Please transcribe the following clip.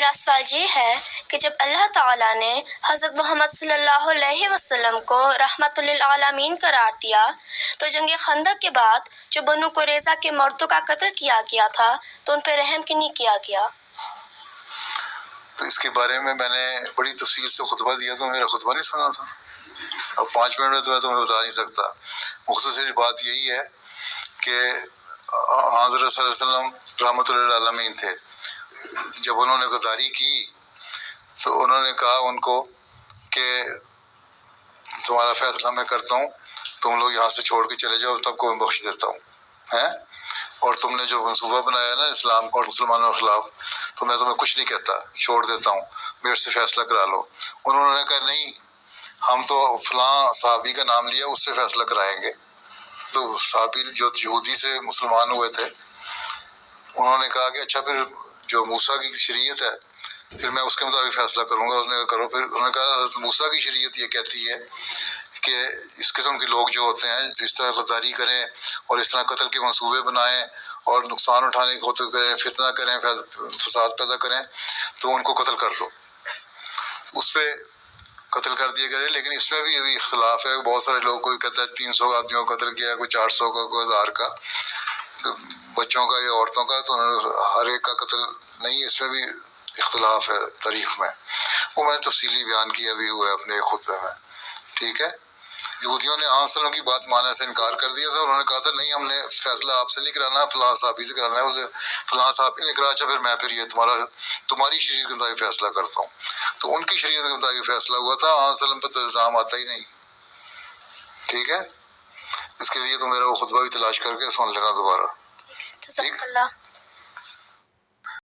میرا سوال یہ ہے کہ جب اللہ تعالیٰ نے حضرت محمد صلی اللہ علیہ وسلم کو رحمت للعالمین قرار دیا تو جنگ خندق کے بعد جو بنو قریظہ کے مردوں کا قتل کیا گیا تھا تو ان پہ رحم کیوں نہیں کیا گیا؟ تو اس کے بارے میں نے بڑی تفصیل سے خطبہ دیا، تو میرا خطبہ نہیں سنا تھا؟ اب 5 منٹ میں تو میں تمہیں بتا نہیں سکتا۔ مختصر بات یہی ہے کہ حضرت صلی اللہ علیہ وسلم رحمت للعالمین تھے، جب انہوں نے غداری کی تو انہوں نے کہا ان کو کہ تمہارا فیصلہ میں کرتا ہوں، تم لوگ یہاں سے چھوڑ کے چلے جاؤ، تب کو میں بخش دیتا ہوں ہیں، اور تم نے جو منصوبہ بنایا نا اسلام اور مسلمانوں کے خلاف، تو میں تمہیں کچھ نہیں کہتا، چھوڑ دیتا ہوں، میرے سے فیصلہ کرا لو۔ انہوں نے کہا نہیں، ہم تو فلاں صحابی کا نام لیا، اس سے فیصلہ کرائیں گے۔ تو صحابی جو یہودی سے مسلمان ہوئے تھے انہوں نے کہا کہ اچھا پھر جو موسیٰ کی شریعت ہے پھر میں اس کے مطابق فیصلہ کروں گا۔ اس نے کہا کرو۔ پھر انہوں نے کہا حضرت موسیٰ کی شریعت یہ کہتی ہے کہ اس قسم کے لوگ جو ہوتے ہیں جو اس طرح غداری کریں اور اس طرح قتل کے منصوبے بنائیں اور نقصان اٹھانے کی کوشش کریں، فتنہ کریں، فساد پیدا کریں، تو ان کو قتل کر دو۔ اس پہ قتل کر دیا گیا، لیکن اس میں بھی ابھی اختلاف ہے۔ بہت سارے لوگ، کوئی کہتا ہے 300 آدمیوں کو قتل کیا، کوئی 400 کا، کوئی 1000 کا، بچوں کا یا عورتوں کا، تو ہر ایک کا قتل نہیں، اس میں بھی اختلاف ہے تاریخ میں۔ وہ میں نے تفصیلی بیان کیا بھی ہوا ہے اپنے خطبے میں، ٹھیک ہے۔ یہودیوں نے آن وسلم کی بات ماننے سے انکار کر دیا تھا، انہوں نے کہا تھا نہیں، ہم نے فیصلہ آپ سے نہیں کرانا، فلاں صحابی سے کرانا ہے۔ فلاں صحابی نے کہا اچھا پھر میں یہ تمہاری شریعت کے مطابق فیصلہ کرتا ہوں۔ تو ان کی شریعت کے مطابق فیصلہ ہوا تھا، آن وسلم پہ تو الزام آتا ہی نہیں، ٹھیک ہے۔ اس کے لیے تو میرا وہ خطبہ بھی تلاش کر کے سن لینا دوبارہ، ٹھیک۔